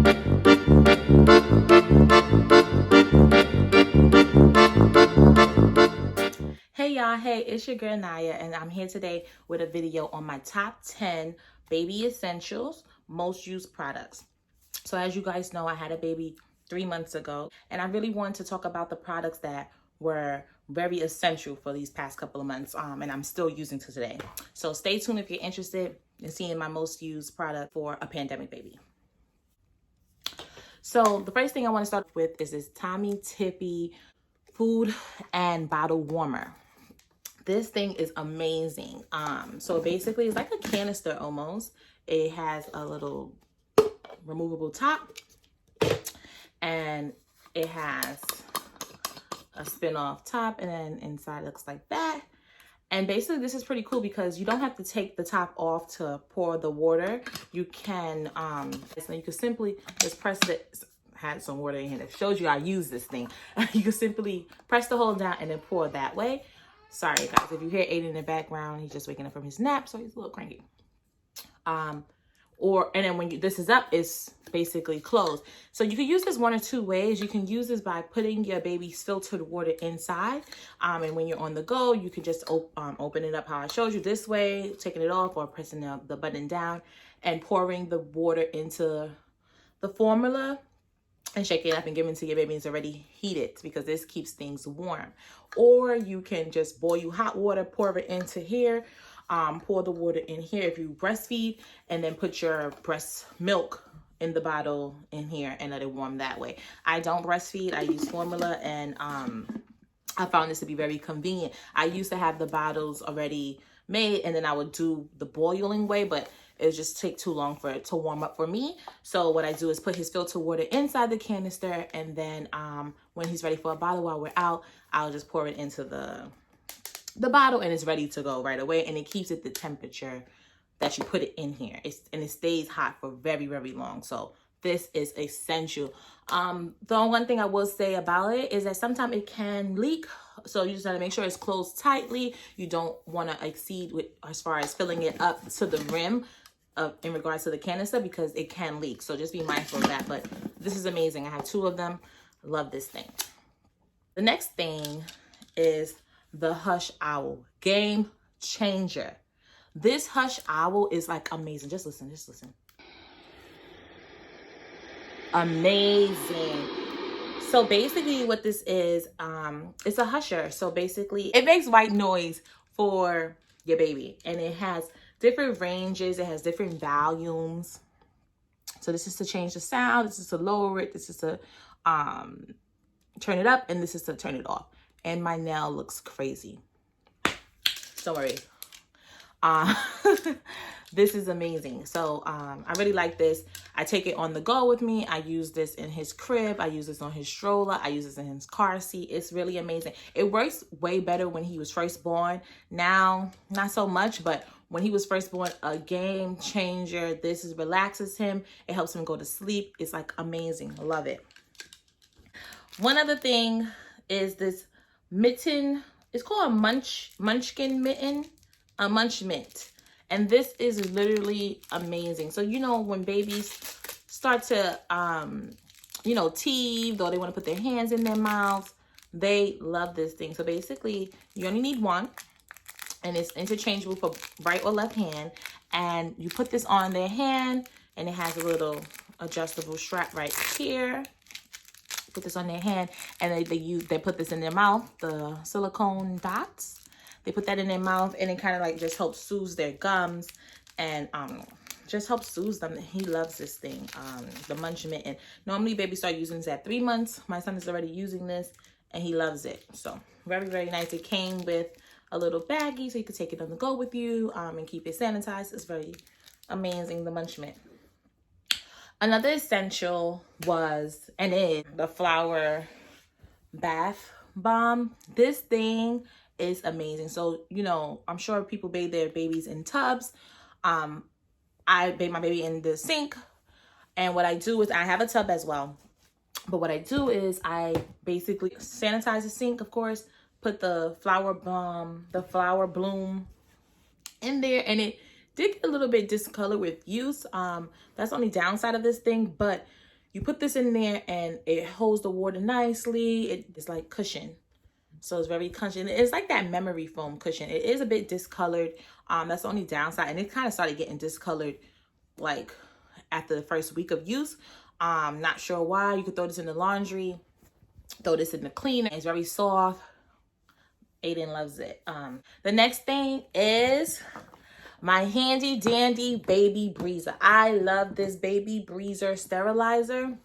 Hey y'all, hey, it's your girl Naya, and I'm here today with a video on my top 10 baby essentials, most used products. So as you guys know, I had a baby 3 months ago, and I really wanted to talk about the products that were very essential for these past couple of months, and I'm still using to today. So stay tuned if you're interested in seeing my most used product for a pandemic baby. So the first thing I want to start with is this Tommy Tippy food and bottle warmer. This thing is amazing. So basically it's like a canister almost. It has a little removable top, and it has a spin-off top, and then inside it looks like that. And basically this is pretty cool because you don't have to take the top off to pour the water. You can so you can simply just press it. Had some water in here that shows you I use this thing. You can simply press the hole down and then pour that way. Sorry guys, if you hear Aiden in the background, he's just waking up from his nap, so he's a little cranky. And then when this is up, it's basically closed. So you can use this one or two ways. You can use this by putting your baby's filtered water inside. And when you're on the go, you can just open it up how I showed you this way, taking it off or pressing the button down and pouring the water into the formula and shake it up and give it to your baby. It's already heated because this keeps things warm. Or you can just boil hot water, pour it into here, pour the water in here if you breastfeed, and then put your breast milk in the bottle in here and let it warm that way. I don't breastfeed, I use formula, and I found this to be very convenient. I used to have the bottles already made, and then I would do the boiling way, but it would just take too long for it to warm up for me. So what I do is put his filtered water inside the canister, and then when he's ready for a bottle while we're out, I'll just pour it into the bottle, and it's ready to go right away. And it keeps it the temperature that you put it in here. And it stays hot for very, very long. So this is essential. The one thing I will say about it is that sometimes it can leak. So you just gotta make sure it's closed tightly. You don't wanna exceed with as far as filling it up to the rim in regards to the canister, because it can leak. So just be mindful of that. But this is amazing. I have 2 of them. Love this thing. The next thing is the Hush Owl. Game changer. This Hush Owl is like amazing. Just listen, just listen. Amazing. So basically what this is, it's a husher. So basically it makes white noise for your baby, and it has different ranges. It has different volumes. So this is to change the sound. This is to lower it. This is to turn it up, and this is to turn it off. And my nail looks crazy. Don't worry. This is amazing. So I really like this. I take it on the go with me. I use this in his crib. I use this on his stroller. I use this in his car seat. It's really amazing. It works way better when he was first born. Now, not so much, but when he was first born, a game changer. This relaxes him. It helps him go to sleep. It's like amazing. I love it. One other thing is this mitten. It's called a munchkin mitten, a munch mitt. And this is literally amazing. So, you know, when babies start to, you know, teeth, or they want to put their hands in their mouths, they love this thing. So basically, you only need one, and it's interchangeable for right or left hand. And you put this on their hand, and it has a little adjustable strap right here. Put this on their hand, and they put this in their mouth, the silicone dots. They put that in their mouth, and it kind of like just helps soothe their gums, and just helps soothe them. He loves this thing, the munch mitten. Normally babies start using this at 3 months. My son is already using this, and he loves it. So very, very nice. It came with a little baggie, so you could take it on the go with you, and keep it sanitized. It's very amazing, the munch mitt. Another essential was, and is, the flower bath bomb. This thing is amazing. So, you know, I'm sure people bathe their babies in tubs. I bathe my baby in the sink. And what I do is, I have a tub as well. But what I do is I basically sanitize the sink, of course, put the flower bloom in there, and it did get a little bit discolored with use. That's the only downside of this thing, but you put this in there and it holds the water nicely. It's like cushion. So it's very cushion. It's like that memory foam cushion. It is a bit discolored. That's the only downside. And it kind of started getting discolored like after the first week of use. Not sure why. You could throw this in the laundry, throw this in the cleaner. It's very soft. Aiden loves it. The next thing is my handy dandy baby breezer. I love this baby breezer sterilizer.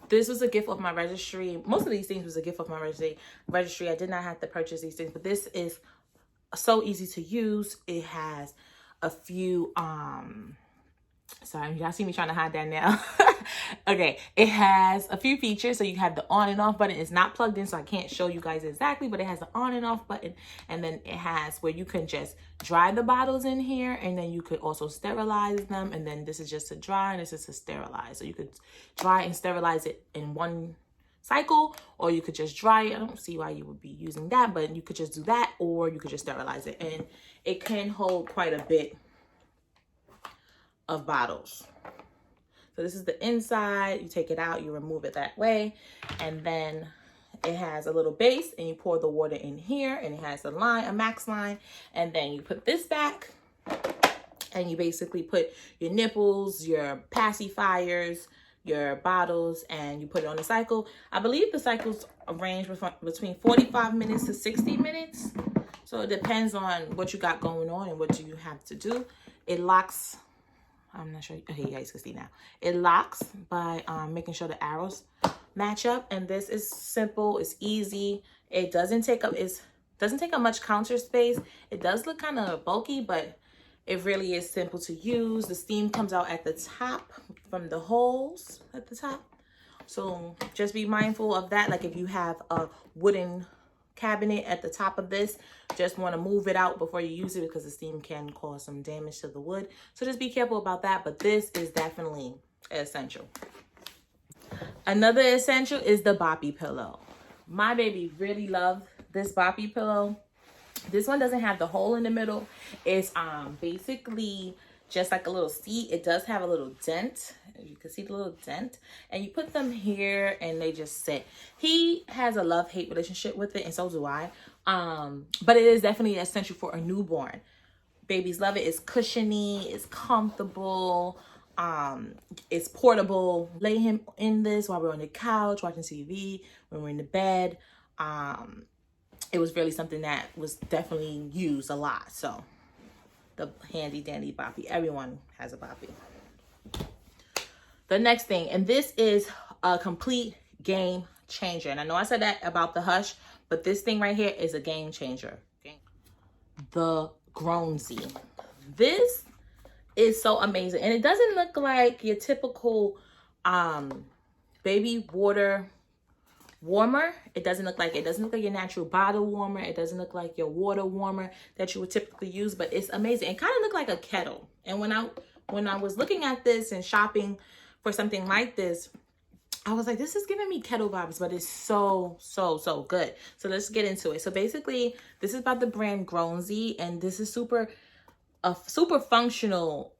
This was a gift of my registry. Most of these things was a gift of my registry. I did not have to purchase these things, but this is so easy to use. It has a few, sorry, y'all see me trying to hide that now. Okay, it has a few features. So you have the on and off button. It's not plugged in, so I can't show you guys exactly, but it has the on and off button. And then it has where you can just dry the bottles in here, and then you could also sterilize them. And then this is just to dry, and this is to sterilize. So you could dry and sterilize it in one cycle, or you could just dry it. I don't see why you would be using that, but you could just do that, or you could just sterilize it. And it can hold quite a bit of bottles. So this is the inside. You take it out, you remove it that way, and then it has a little base, and you pour the water in here, and it has a line, a max line, and then you put this back, and you basically put your nipples, your pacifiers, your bottles, and you put it on the cycle. I believe the cycles range between 45 minutes to 60 minutes. So it depends on what you got going on and what you have to do. It locks. I'm not sure. Okay, you guys can see now. It locks by making sure the arrows match up. And this is simple. It's easy. It doesn't take up much counter space. It does look kind of bulky, but it really is simple to use. The steam comes out at the top from the holes at the top. So just be mindful of that. Like if you have a wooden cabinet at the top of this, just want to move it out before you use it, because the steam can cause some damage to the wood. So just be careful about that, but this is definitely essential. Another essential is the boppy pillow. My baby really loved this boppy pillow. This one doesn't have the hole in the middle. It's basically just like a little seat. It does have a little dent. You can see the little dent, and you put them here and they just sit. He has a love-hate relationship with it, and so do I. But it is definitely essential for a newborn. Babies love it. It's cushiony, it's comfortable, it's portable. Lay him in this while we're on the couch watching TV, when we're in the bed. It was really something that was definitely used a lot. So the handy dandy boppy, everyone has a boppy. The next thing, and this is a complete game changer. And I know I said that about the Hush, but this thing right here is a game changer. The Growzy. This is so amazing. And it doesn't look like your typical baby water warmer. It doesn't look like your natural bottle warmer. It doesn't look like your water warmer that you would typically use, but it's amazing. It kind of looked like a kettle. And when I was looking at this and shopping for something like this, I was like, this is giving me kettle vibes, but it's so good. So let's get into it. So basically, this is about the brand Growzy, and this is a super functional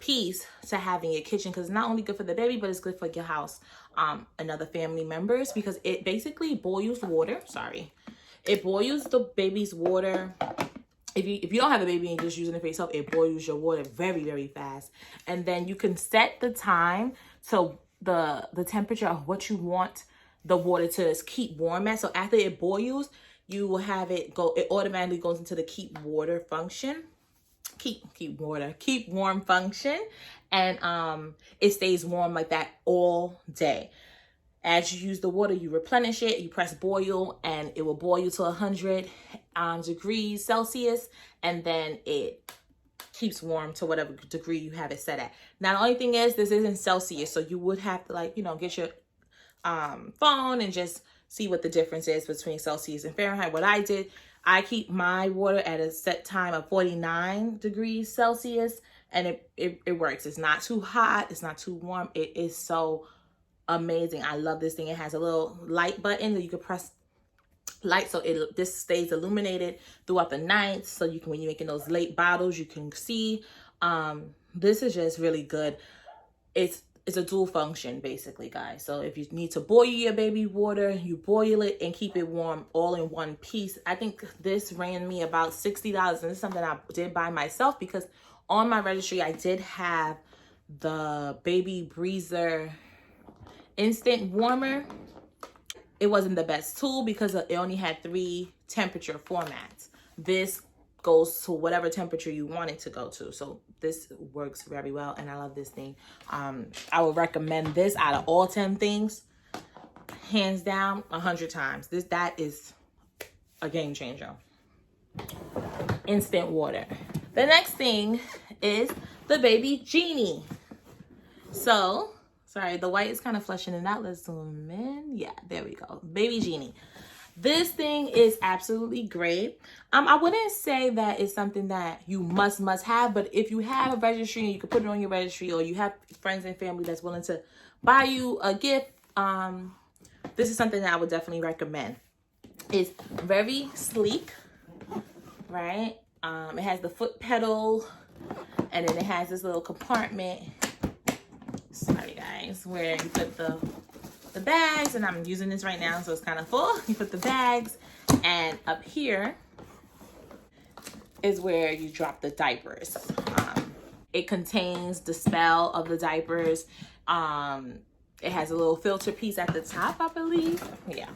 piece to have in your kitchen, because it's not only good for the baby, but it's good for your house and other family members, because it basically boils water. It boils the baby's water. If you don't have a baby and you're just using it for yourself, it boils your water very fast. And then you can set the time to the temperature of what you want the water to keep warm at. So after it boils, you will have it automatically goes into the keep warm function. Keep warm function, and it stays warm like that all day. As you use the water, you replenish it, you press boil, and it will boil to 100 degrees Celsius, and then it keeps warm to whatever degree you have it set at. Now, the only thing is, this isn't Celsius, so you would have to get your phone and just see what the difference is between Celsius and Fahrenheit. What I did, I keep my water at a set time of 49 degrees Celsius, and it works. It's not too hot, it's not too warm. It is so amazing. I love this thing. It has a little light button that you can press light, so this stays illuminated throughout the night, so you can, when you're making those late bottles, you can see. This is just really good. It's it's a dual function basically, guys. So if you need to boil your baby water, you boil it and keep it warm all in one piece. I think this ran me about $60, and this is something I did by myself because on my registry I did have the baby breezer instant warmer. It wasn't the best tool because it only had 3 temperature formats. This goes to whatever temperature you want it to go to. So this works very well, and I love this thing. I would recommend this out of all 10 things, hands down, 100 times. That is a game changer. Instant water. The next thing is the baby Genie. So, sorry, the white is kind of flushing it out. Let's zoom in. Yeah, there we go. Baby Genie. This thing is absolutely great. I wouldn't say that it's something that you must have, but if you have a registry and you can put it on your registry, or you have friends and family that's willing to buy you a gift, this is something that I would definitely recommend. It's very sleek, right? It has the foot pedal, and then it has this little compartment. Sorry guys, where you put the bags, and I'm using this right now so it's kind of full. You put the bags, and up here is where you drop the diapers. It contains the spell of the diapers. It has a little filter piece at the top, I believe. Yeah,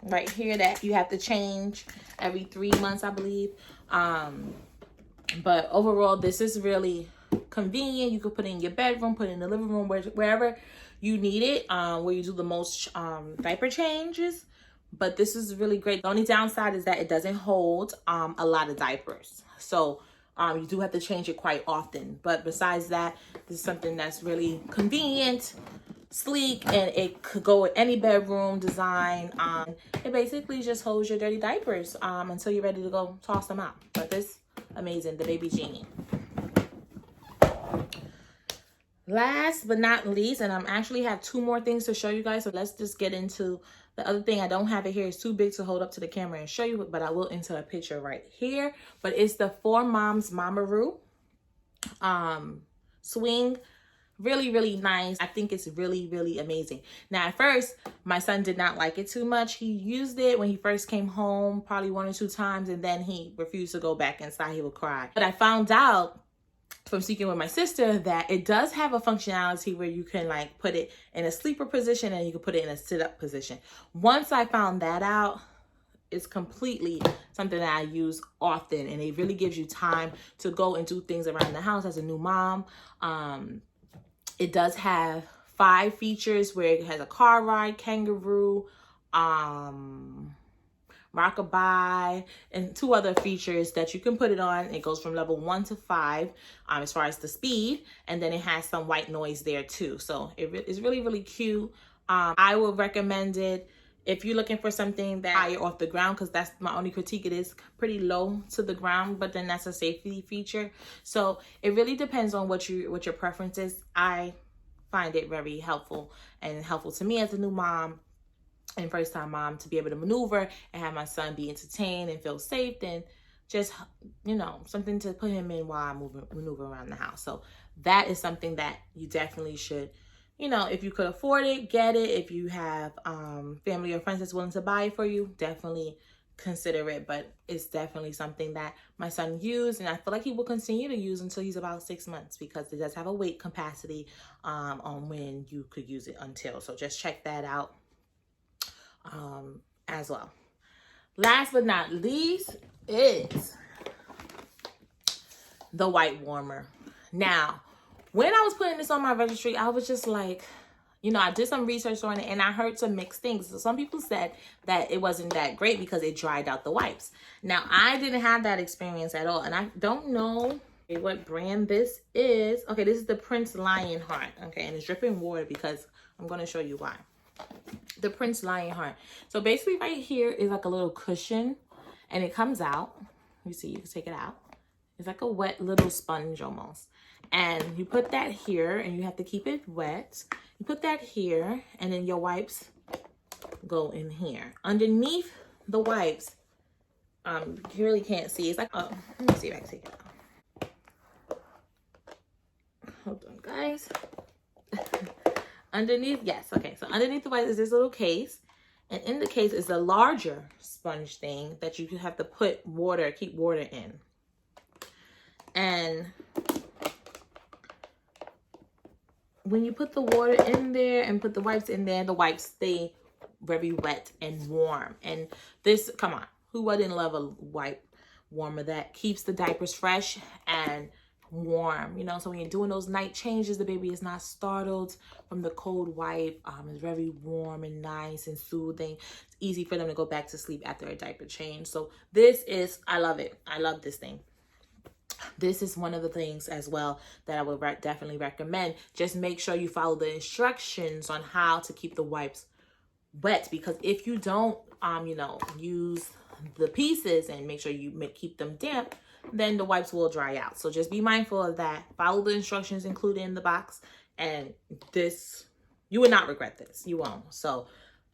right here that you have to change every 3 months, I believe. But overall, this is really convenient. You could put it in your bedroom, put it in the living room, wherever you need it, where you do the most diaper changes. But this is really great. The only downside is that it doesn't hold a lot of diapers. So you do have to change it quite often. But besides that, this is something that's really convenient, sleek, and it could go with any bedroom design. It basically just holds your dirty diapers until you're ready to go toss them out. But this, amazing, the baby Genie. Last but not least, and I actually have 2 more things to show you guys, so let's just get into the other thing. I don't have it here. It's too big to hold up to the camera and show you, but I will insert a picture right here. But it's the 4Moms Mamaroo swing. Really nice. I think it's really amazing. Now, at first, my son did not like it too much. He used it when he first came home, probably 1 or 2 times, and then he refused to go back inside. He would cry. But I found out from speaking with my sister that it does have a functionality where you can like put it in a sleeper position and you can put it in a sit-up position. Once I found that out, it's completely something that I use often, and it really gives you time to go and do things around the house as a new mom. It does have 5 features where it has a car ride, kangaroo, rockabye, and 2 other features that you can put it on. It goes from level 1 to 5 as far as the speed, and then it has some white noise there too. So it's really cute. I will recommend it if you're looking for something that higher off the ground, because that's my only critique. It is pretty low to the ground, but then that's a safety feature. So it really depends on what your preference is. I find it very helpful, and helpful to me as a new mom and first time mom, to be able to maneuver and have my son be entertained and feel safe, and just, you know, something to put him in while I maneuver around the house. So that is something that you definitely should, you know, if you could afford it, get it. If you have family or friends that's willing to buy it for you, definitely consider it. But it's definitely something that my son used, and I feel like he will continue to use until he's about 6 months, because it does have a weight capacity on when you could use it until. So just check that out as well. Last but not least is the white warmer. Now, when I was putting this on my registry, I was just like, you know, I did some research on it, and I heard some mixed things. So some people said that it wasn't that great because it dried out the wipes. Now, I didn't have that experience at all, and I don't know what brand this is. Okay, this is the Prince Lionheart. Okay, and it's dripping water because I'm going to show you why. The Prince Lionheart. So basically right here is like a little cushion, and it comes out. You see, you can take it out. It's like a wet little sponge almost. And you put that here, and you have to keep it wet. You put that here, and then your wipes go in here. Underneath the wipes, you really can't see. It's like, oh, let me see if I can take it out. Hold on, guys. Underneath, yes, okay. So underneath the wipes is this little case. And in the case is a larger sponge thing that you have to put water, keep water in. And when you put the water in there and put the wipes in there, the wipes stay very wet and warm. And this, come on, who wouldn't love a wipe warmer that keeps the diapers fresh and warm, you know? So when you're doing those night changes, the baby is not startled from the cold wipe. It's very warm and nice and soothing. It's easy for them to go back to sleep after a diaper change. So this is, I love it. I love this thing. This is one of the things as well that I would definitely recommend. Just make sure you follow the instructions on how to keep the wipes wet, because if you don't, you know, use the pieces and make sure you keep them damp, then the wipes will dry out. So just be mindful of that. Follow the instructions included in the box, and this, you will not regret this. You won't. So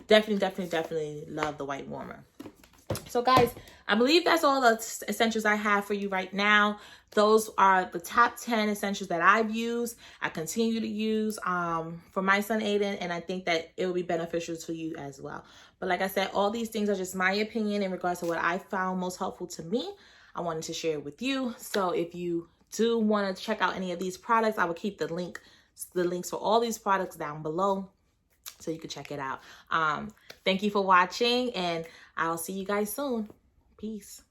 definitely love the wipe warmer. So guys, I believe that's all the essentials I have for you right now. Those are the top 10 essentials that I've used. I continue to use for my son Aiden, and I think that it will be beneficial to you as well. But like I said, all these things are just my opinion in regards to what I found most helpful to me. I wanted to share it with you. So if you do want to check out any of these products, I will keep the links for all these products down below, so you can check it out. Thank you for watching, and I'll see you guys soon. Peace.